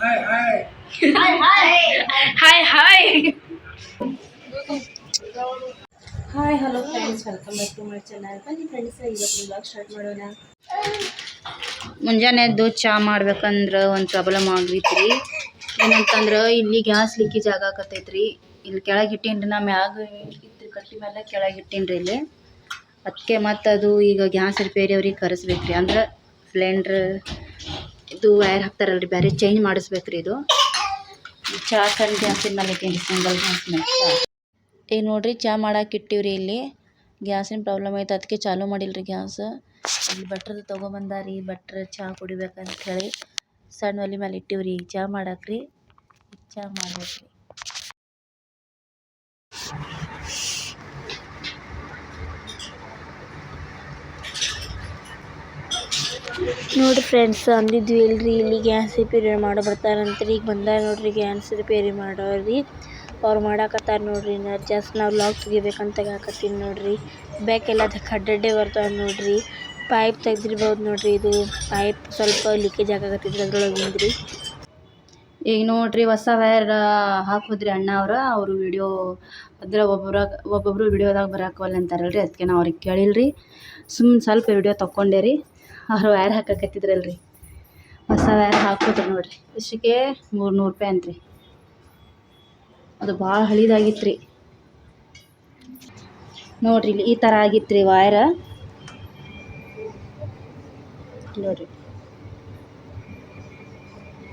Hi hi hi hello friends, welcome back to my channel. ಬನ್ನಿ friends, ಇವತ್ತು blog start ಮಾಡೋಣ. ಮುಂಜಾನೆ ಎದ್ದು ಚಾ ಮಾಡ್ಬೇಕಂದ್ರೆ ಒಂದು ಪ್ರಾಬ್ಲಮ್ ಆಗೈತ್ರಿ. ಏನಂತಂದ್ರೆ ಇಲ್ಲಿ ಗ್ಯಾಸ್ ಲೀಕೇಜ್ ಆಗಾಕತ್ತೈತ್ರಿ. ಇಲ್ಲಿ ಕೆಳಗೆ ಇಟ್ಟೀನಿ, ನಾ ಮ್ಯಾಗ ಇತ್ತು ಕಟ್ಟಿ ಮೇಲೆ ಕೆಳಗೆ ಇಟ್ಟೀನಿ ರೀ. ಇಲ್ಲಿ ಅದಕ್ಕೆ ಮತ್ತು ಅದು ಈಗ ಗ್ಯಾಸ್ ರಿಪೇರಿ ಅವ್ರಿಗೆ ಕರೆಸ್ಬೇಕ್ರಿ. ಅಂದ್ರೆ ಸಿಲಿಂಡ್ರ್ ಇದು ವೈರ್ ಹಾಕ್ತಾರಲ್ರಿ, ಬೇರೆ ಚೇಂಜ್ ಮಾಡಿಸ್ಬೇಕ್ರಿ. ಇದು ಚಾ ಸಣ್ಣ ಗ್ಯಾಸಿನ ಮೇಲೆ ಇಟ್ಟೀನಿ, ಸಿಂಗಲ್ ಗ್ಯಾಸ್ ಮೇಲೆ ಚಾ. ಈಗ ನೋಡ್ರಿ, ಚಾ ಮಾಡಕ್ಕೆ ಇಟ್ಟಿವ್ರಿ. ಇಲ್ಲಿ ಗ್ಯಾಸಿನ ಪ್ರಾಬ್ಲಮ್ ಐತೆ, ಅದಕ್ಕೆ ಚಾಲೂ ಮಾಡಿಲ್ರಿ ಗ್ಯಾಸ್. ಇಲ್ಲಿ ಭಟ್ರದ್ದು ತೊಗೊಬಂದಾರಿ. ಭಟ್ರ ಚಹಾ ಕುಡಿಬೇಕಂತ ಹೇಳಿ ಸಣ್ಣ ಒಲೆ ಮೇಲೆ ಇಟ್ಟಿವ್ರಿ. ಈಗ ಚಹಾ ಮಾಡಾಕ್ರಿ. ಚಹಾ ಮಾಡ್ಬೇಕ್ರಿ. ನೋಡಿರಿ ಫ್ರೆಂಡ್ಸ್, ಅಂದಿದ್ವಿ ಇಲ್ರಿ ಇಲ್ಲಿ ಗ್ಯಾಸ್ ರಿಪೇರಿ ಮಾಡೋ ಬರ್ತಾರಂತ್ರಿ. ಈಗ ಬಂದಾರ ನೋಡ್ರಿ ಗ್ಯಾಸ್ ರಿಪೇರಿ ಮಾಡೋರಿ. ಅವ್ರು ಮಾಡಾಕತ್ತಾರ ನೋಡ್ರಿ. ಜಸ್ಟ್ ನಾವು ಲಾಕ್ ತೆಗಿಬೇಕಂತ ತೆಗಾಕತ್ತೀನಿ ನೋಡ್ರಿ. ಬ್ಯಾಕೆಲ್ಲ ಕಡ್ಡಡ್ಡೆ ಬರ್ತಾವೆ ನೋಡ್ರಿ. ಪೈಪ್ ತೆಗ್ದಿರ್ಬೋದು ನೋಡ್ರಿ. ಇದು ಪೈಪ್ ಸ್ವಲ್ಪ ಲೀಕೇಜ್ ಆಗಾಕತ್ತಿದ್ರಿ ಅದ್ರೊಳಗಿಂದ್ರಿ. ಈಗ ನೋಡ್ರಿ, ಹೊಸ ವೈರ್ ಹಾಕೋದ್ರಿ ಅಣ್ಣ ಅವರು ವಿಡಿಯೋ ಅದ್ರ ಒಬ್ಬೊಬ್ರು ವಿಡಿಯೋದಾಗ ಬರಾಕವಲ್ಲ ಅಂತಾರಲ್ರಿ. ಅದಕ್ಕೆ ನಾವು ಅವ್ರಿಗೆ ಕೇಳಿಲ್ರಿ, ಸುಮ್ಮನೆ ಸ್ವಲ್ಪ ವಿಡಿಯೋ ತಕ್ಕೊಂಡೆ ರೀ. ಅವ್ರು ವೈರ್ ಹಾಕಕತ್ತಿದ್ರಲ್ರಿ, ಹೊಸ ವೈರ್ ಹಾಕೋದ್ರಿ ನೋಡ್ರಿ. ಇಷ್ಟಕ್ಕೆ 300 ರೂಪಾಯಿ ಅಂತ್ರಿ. ಅದು ಭಾಳ ಹಳಿದಾಗಿತ್ತು ರೀ ನೋಡ್ರಿ. ಇಲ್ಲಿ ಈ ಥರ ಆಗಿತ್ತು ರೀ ವೈರ ನೋಡ್ರಿ.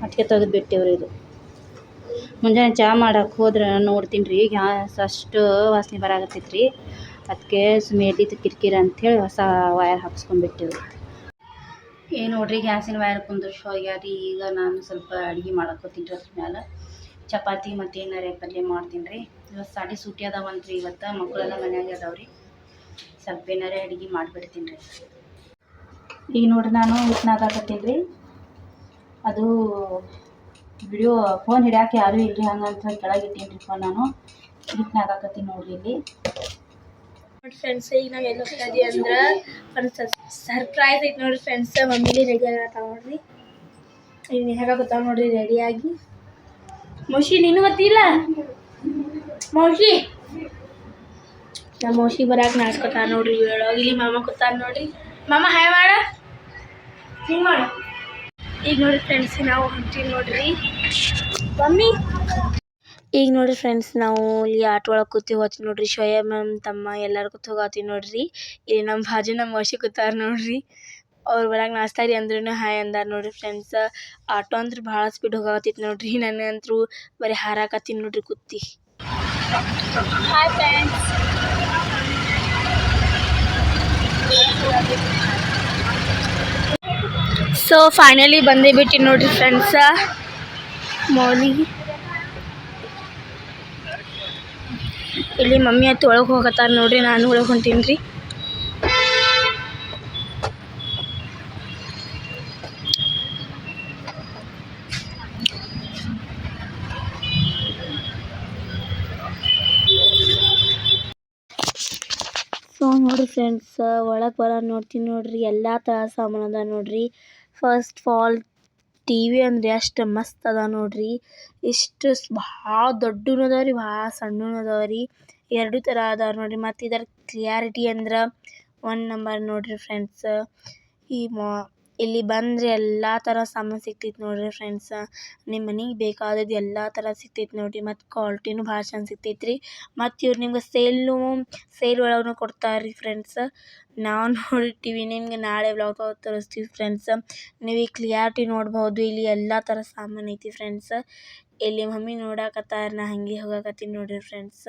ಅದಕ್ಕೆ ತೆಗೆದು ಬಿಟ್ಟೇವ್ರಿ. ಇದು ಮುಂಜಾನೆ ಚಹಾ ಮಾಡಕ್ಕೆ ಹೋದ್ರೆ ನೋಡ್ತೀನಿ ರೀ, ಗ್ಯಾಸ್ ಅಷ್ಟು ವಾಸನೆ ಬರಾಕತ್ತೈತೆ ರೀ. ಅದಕ್ಕೆ ಸುಮ್ಮನೆ ಎಲ್ಲಿದ್ದು ಕಿರಿಕಿರಿ ಅಂಥೇಳಿ ಹೊಸ ವೈರ್ ಹಾಕ್ಸ್ಕೊಂಡ್ಬಿಟ್ಟೇವ್ರಿ. ಏನು ನೋಡ್ರಿ, ಗ್ಯಾಸಿನ ವೈರ್ ಕುಂದ್ರಿಸಿ ಹೋಗ್ಯಾರಿ. ಈಗ ನಾನು ಸ್ವಲ್ಪ ಅಡುಗೆ ಮಾಡಕ್ಕೋತೀನಿ ರೀ. ಅದ್ರ ಮೇಲೆ ಚಪಾತಿ ಮತ್ತು ಏನಾರೇ ಪಲ್ಯ ಮಾಡ್ತೀನಿ ರೀ. ಇವತ್ತು ಸಾಟಿ ಸೂಟಿ ಅದಾವಂತ್ರಿ. ಇವತ್ತು ಮಕ್ಕಳೆಲ್ಲ ಮನ್ಯಾಗ ಅದಾವ್ರಿ. ಸ್ವಲ್ಪ ಏನಾರೇ ಅಡುಗೆ ಮಾಡಿಬಿಡ್ತೀನಿ ರೀ. ಈಗ ನೋಡ್ರಿ, ನಾನು ಹಿಟ್ನಾಗಾಕತ್ತೀನಿ ರೀ. ಅದು ವಿಡಿಯೋ ಫೋನ್ ಹಿಡ್ಯಾಕೆ ಯಾರೂ ಇಲ್ರಿ, ಹಂಗಂತ ಕೆಳಗೆ ಇಟ್ಟೀನಿ ರೀ ಫೋನ್. ನಾನು ಹಿಟ್ನಾಗಾಕತ್ತೀನಿ ನೋಡ್ರಿ. ಇಲ್ಲಿ ನೋಡಿ ಫ್ರೆಂಡ್ಸ್, ಈಗ ನಾವು ಎಲ್ಲ ಹೋಗ್ತಾಯಿದ್ವಿ ಅಂದ್ರೆ ಒಂದು ಸರ್ಪ್ರೈಸ್ ಐತೆ ನೋಡ್ರಿ ಫ್ರೆಂಡ್ಸ್. ಮಮ್ಮಿಲಿ ರೆಡಿ ಆಗತ್ತಾವ ನೋಡ್ರಿ. ಈಗ ಹೇಗಾಗುತ್ತಾವ ನೋಡ್ರಿ ರೆಡಿಯಾಗಿ. ಮೌಶಿ ನೀನು ಗೊತ್ತಿಲ್ಲ? ಮೌಶಿ ನಮ್ಮ ಮೌಶಿ ಬರಾಕ್ ನಾಚ್ಕೊತಾರ ನೋಡ್ರಿ. ಹೇಳೋಗಿ ಇಲ್ಲಿ ಮಾಮ ಕೂತಾರ ನೋಡ್ರಿ. ಮಾಮ ಹಾಯ್ ಮಾಡ, ಹಿಂಗೆ ಮಾಡು. ಈಗ ನೋಡಿ ಫ್ರೆಂಡ್ಸ್, ನಾವು ಹೊಂಟೀವಿ ನೋಡ್ರಿ ಮಮ್ಮಿ. ಈಗ ನೋಡಿರಿ ಫ್ರೆಂಡ್ಸ್, ನಾವು ಇಲ್ಲಿ ಆಟೋ ಒಳಗೆ ಕೂತಿ ಹೋಗ್ತೀವಿ ನೋಡ್ರಿ. ಶ್ವೇಯ ಮ್ಯಾಮ್ ತಮ್ಮ ಎಲ್ಲರೂ ಕೂತ್ ಹೋಗತ್ತೀವಿ ನೋಡ್ರಿ. ಇಲ್ಲಿ ನಮ್ಮ ಬಾಜು ನಮ್ಮ ಮೌಶಿ ಕೂತಾರ ನೋಡ್ರಿ. ಅವ್ರು ಬರಾಕ್ ನಾಚ್ತಾರಿ ಅಂದ್ರೂ ಹಾಯ್ ಅಂದಾರ ನೋಡ್ರಿ ಫ್ರೆಂಡ್ಸ್. ಆಟೋ ಅಂದ್ರೆ ಭಾಳ ಸ್ಪೀಡ್ ಹೋಗತ್ತಿತ್ತು ನೋಡ್ರಿ. ನನಗಂತೂ ಬರೀ ಹಾರಾಕತ್ತೀನಿ ನೋಡ್ರಿ ಕೂತಿ. Hi friends. ಸೊ ಫೈನಲಿ ಬಂದೇ ಬಿಟ್ಟು ನೋಡ್ರಿ ಫ್ರೆಂಡ್ಸ ಮೌಲಿಗೆ. ಇಲ್ಲಿ ಮಮ್ಮಿ ಹತ್ತಿ ಒಳಗೆ ಹೋಗತ್ತಾರ ನೋಡ್ರಿ. ನಾನು ಒಳಗೆ ಹೊಂಟೀನಿ ರೀ. ಸೊ ನೋಡಿರಿ ಫ್ರೆಂಡ್ಸ್, ಒಳಗೆ ಬರೋ ನೋಡ್ತೀನಿ ನೋಡ್ರಿ. ಎಲ್ಲ ಥರ ಸಾಮಾನು ಅದ ನೋಡ್ರಿ. ಫಸ್ಟ್ ಆಲ್ ಟಿ ವಿ ಅಂದರೆ ಎಷ್ಟು ಮಸ್ತ್ ಅದ ನೋಡ್ರಿ. ಇಷ್ಟು ಭಾಳ ದೊಡ್ಡನು ಅದಾವ ರೀ, ಭಾಳ ಸಣ್ಣನು ಅದಾವ ರೀ. ಎರಡು ಥರ ಅದಾವ ನೋಡ್ರಿ. ಮತ್ತು ಇದರ ಕ್ಲಿಯಾರಿಟಿ ಅಂದ್ರೆ 1 ನಂಬರ್ ನೋಡ್ರಿ ಫ್ರೆಂಡ್ಸ್. ಇಲ್ಲಿ ಬಂದರೆ ಎಲ್ಲ ಥರ ಸಾಮಾನು ಸಿಗ್ತೈತೆ ನೋಡ್ರಿ ಫ್ರೆಂಡ್ಸ್. ನಿಮ್ಮ ಮನೆಗೆ ಬೇಕಾದದ್ದು ಎಲ್ಲ ಥರ ಸಿಗ್ತೈತೆ ನೋಡ್ರಿ. ಮತ್ತು ಕ್ವಾಲಿಟಿನೂ ಭಾಳ ಚಂದ ಸಿಗ್ತೈತೆ ರೀ. ಮತ್ತು ಇವ್ರು ನಿಮ್ಗೆ ಸೇಲ್ ಒಳಗೂ ಕೊಡ್ತಾರೆ ರೀ ಫ್ರೆಂಡ್ಸ್. ನಾವು ನೋಡಿರ್ತೀವಿ, ನಿಮ್ಗೆ ನಾಳೆ ವ್ಲಾಗ್ ತೋರಿಸ್ತೀವಿ ಫ್ರೆಂಡ್ಸ್. ನೀವು ಈ ಕ್ಲಿಯಾರಿಟಿ ನೋಡ್ಬೋದು. ಇಲ್ಲಿ ಎಲ್ಲ ಥರ ಸಾಮಾನು ಐತಿ ಫ್ರೆಂಡ್ಸ್. ಇಲ್ಲಿ ಮಮ್ಮಿ ನೋಡಾಕತ್ತಾರ, ನಾ ಹಾಗೆ ಹೋಗಾಕತ್ತೀನಿ ನೋಡ್ರಿ ಫ್ರೆಂಡ್ಸ್.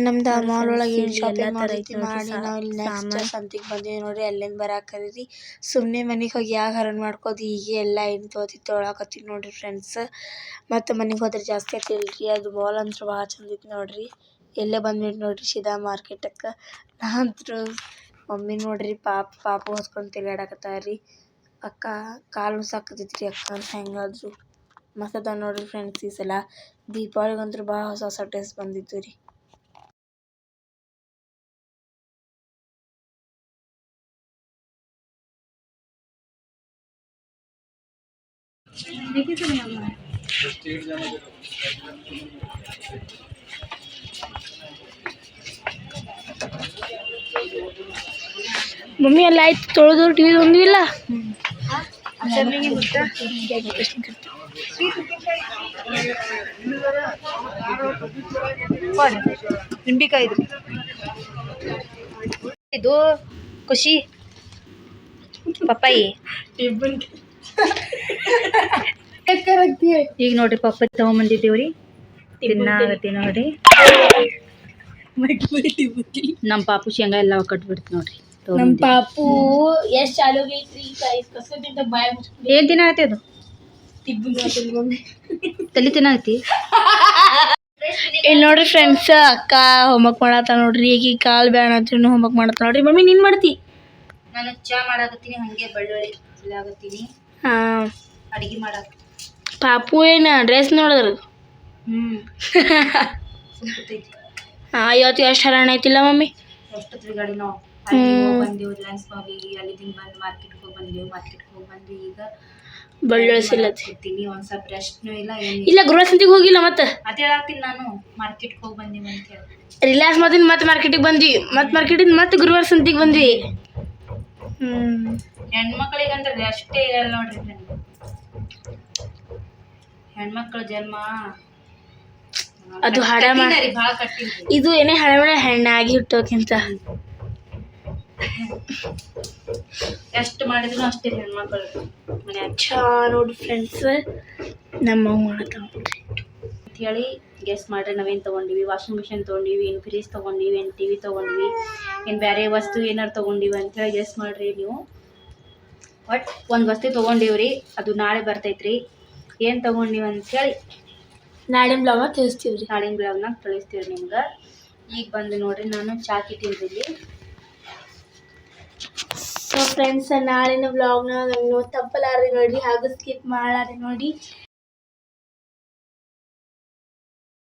ನಮ್ದು ಆ ಮಾಲ್ ಒಳಗೆ ಏನು ಶಾಪಿಂಗ್ ಮಾಡೈತಿ ಮಾಡಿ ನಾವು ಇಲ್ಲಿ ನೆಕ್ಸ್ಟ್ ಸಂತಿಗೆ ಬಂದೀವಿ ನೋಡ್ರಿ. ಅಲ್ಲಿಂದ ಬರಾಕರೀ ಸುಮ್ಮನೆ ಮನೆಗೆ ಹೋಗಿ ಯಾವ ಹರನ್ ಮಾಡ್ಕೋದು, ಹೀಗೆ ಎಲ್ಲ ಏನು ತೊಗೊಳಕತ್ತೀವಿ ನೋಡ್ರಿ ಫ್ರೆಂಡ್ಸ್. ಮತ್ತು ಮನೆಗೆ ಹೋದ್ರೆ ಜಾಸ್ತಿ ಆಗ್ತಿಲ್ರಿ. ಅದು ಮಾಲ್ ಅಂದ್ರೆ ಭಾಳ ಚಂದ ಐತಿ ನೋಡ್ರಿ. ಎಲ್ಲೇ ಬಂದ್ಬಿಟ್ಟು ನೋಡ್ರಿ ಸೀದಾ ಮಾರ್ಕೆಟಕ್ಕೆ. ನಾನಂತೂ ಮಮ್ಮಿ ನೋಡ್ರಿ ಪಾಪು ಹೊತ್ಕೊಂಡು ತಿರುಗಾಡಕತ್ತಾರ ರೀ. ಅಕ್ಕ ಕಾಲು ಸಾಕತೈತಿ ರೀ ಅಕ್ಕ ಅಂತ. ಹೆಂಗಾದ್ರು ಮಸ್ತ್ ಅದ ನೋಡ್ರಿ ಫ್ರೆಂಡ್ಸ್. ಈ ಸಲ ದೀಪಾವಳಿಗಂತೂ ಭಾಳ ಹೊಸ ಡ್ರೆಸ್ ಬಂದಿತ್ತು ರೀ. ಮಮ್ಮಿ ಎಲ್ಲ ಆಯ್ತು ತೊಳೆದವ್ರು ಟಿವಿ ಒಂದು ಇಲ್ಲ ನಿಂಬಿಕಾಯಿ ಇದು ಖುಷಿ ಪಪ್ಪಾಯಿ ಈಗ ನೋಡ್ರಿ ಪಪ್ಪಾಯಿ ತಗೊಂಬಂದಿದ್ದೀವ್ರಿ ತಿನ್ನಾಗತ್ತಿ ನೋಡ್ರಿ ನಮ್ಮ ಪಾಪು ಶೇಂಗಾ ಎಲ್ಲ ಕಟ್ಬಿಡ್ತು ನೋಡ್ರಿ ನಮ್ಮ ಪಾಪು ಎಷ್ಟು ಚಾಲು ಆಗೈತ್ರಿ ಕಸದಿಂದ ಬಾಯ ಏನ್ ತಿನ್ನಾಗತ್ತಿ ಅದು ತಲೆ ತಿನ್ನಾಗತ್ತಿ ಇಲ್ಲಿ ನೋಡ್ರಿ ಫ್ರೆಂಡ್ಸ್ ಅಕ್ಕ ಹೋಮ್ವರ್ಕ್ ಮಾಡತ್ತ ನೋಡ್ರಿ ಈಗ ಕಾಲ್ ಬ್ಯಾನ್ ಅಂತ ಹೋಮ್ವರ್ಕ್ ಮಾಡತ್ತ ನೋಡ್ರಿ ಮಮ್ಮಿ ನೀನ್ ಮಾಡ್ತಿ ನಾನು ಚಾ ಮಾಡಾಕತ್ತೀನಿ ಹಂಗೆ ಬೆಳ್ಳುಳ್ಳಿ ಆಗತ್ತೀನಿ ಅಡಿಗೆ ಮಾಡಾಕ ಪಾಪು ಏನ ಡ್ರೆಸ್ ನೋಡಿದ್ರ ಇವತ್ತು ಎಷ್ಟು ಹರಾಣ ಐತಿಲ್ಲ ಮಮ್ಮಿ ಎಷ್ಟೊತ್ರಿ ಗಾಡಿ ನಾವು ಬಂದೆವು ರಿಲಯನ್ಸ್ ಹೋಗಿ ಅಲ್ಲಿಂದ ಬಂದು ಮಾರ್ಕೆಟ್ಗೆ ಹೋಗಿ ಬಂದೆವು ಮಾರ್ಕೆಟ್ಗೆ ಹೋಗಿ ಬಂದು ಈಗ ಬೆಳ್ಳುಳ್ಳಿ ಒಂದ್ ಸ್ವಲ್ಪ ರೆಸ್ಟ್ನು ಇಲ್ಲ ಇಲ್ಲ ಗೃಹ ಸಂತಿಗೆ ಹೋಗಿಲ್ಲ ಮತ್ತೆ ಅದೇ ಹೇಳಾಕ್ತೀನಿ ನಾನು ಮಾರ್ಕೆಟ್ಗೆ ಹೋಗಿ ಬಂದೀವಿ ಅಂತ ಹೇಳಿ ರಿಲ್ಯಾಕ್ಸ್ ಮತ್ತಿಂದ ಮತ್ತೆ ಮಾರ್ಕೆಟಿಗೆ ಬಂದ್ವಿ ಮತ್ತೆ ಮಾರ್ಕೆಟಿಂದ ಮತ್ತೆ ಗುರುವಾರ ಸಂತಿಗೆ ಬಂದ್ವಿ ಹೆಣ್ಮಕ್ಳಿಗಂದ್ರೆ ಅಷ್ಟೇ ಇರಲ್ಲ ನೋಡ್ರಿ ಹೆಣ್ಮಕ್ಳ ಜನ್ಮ ಅದು ಹಡ ಭಾಳ ಕಟ್ಟಿದ್ರಿ ಇದು ಏನೇ ಹಳೆ ಹೆಣ್ಣಾಗಿ ಹುಟ್ಟೋಕ್ಕಿಂತ ಎಷ್ಟು ಮಾಡಿದ್ರು ಅಷ್ಟೇ ಹೆಣ್ಮಕ್ಳು ಮನ್ಯಾಗ ಚಾ ನೋಡಿ ಫ್ರೆಂಡ್ಸ್ ನಮ್ಮ ಮಾಡತ್ತ ಅಂತ ಹೇಳಿ ಗೆಸ್ ಮಾಡ್ರಿ ನಾವೇನು ತೊಗೊಂಡಿವಿ ವಾಷಿಂಗ್ ಮಿಷಿನ್ ತೊಗೊಂಡಿವಿ ಏನು ಫ್ರಿಜ್ ತೊಗೊಂಡಿವಿ ಏನು ಟಿ ವಿ ತೊಗೊಂಡ್ವಿ ಏನು ಬೇರೆ ವಸ್ತು ಏನಾರು ತೊಗೊಂಡಿವಿ ಅಂತೇಳಿ ಗೆಸ್ ಮಾಡ್ರಿ ನೀವು ಬಟ್ ಒಂದು ವಸ್ತು ತೊಗೊಂಡಿವ್ರಿ ಅದು ನಾಳೆ ಬರ್ತೈತ್ರಿ ಏನು ತೊಗೊಂಡಿವಿ ಅಂಥೇಳಿ ನಾಳಿನ ಬ್ಲಾಗ್ನ ತಿಳಿಸ್ತೀವಿ ರೀ ನಾಳಿನ ಬ್ಲಾಗ್ನಾಗ ತಿಳಿಸ್ತೀವಿ ನಿಮ್ಗೆ ಈಗ ಬಂದು ನೋಡ್ರಿ ನಾನು ಚಾ ಕಿಟ್ಟಿನ್ರಿ ಇಲ್ಲಿ ಸೊ ಫ್ರೆಂಡ್ಸ್ ನಾಳಿನ ಬ್ಲಾಗ್ನ ನೀವು ತಪ್ಪಲಾರಿ ನೋಡ್ರಿ ಹಾಗೂ ಸ್ಕಿಪ್ ಮಾಡಾರಿ ನೋಡಿ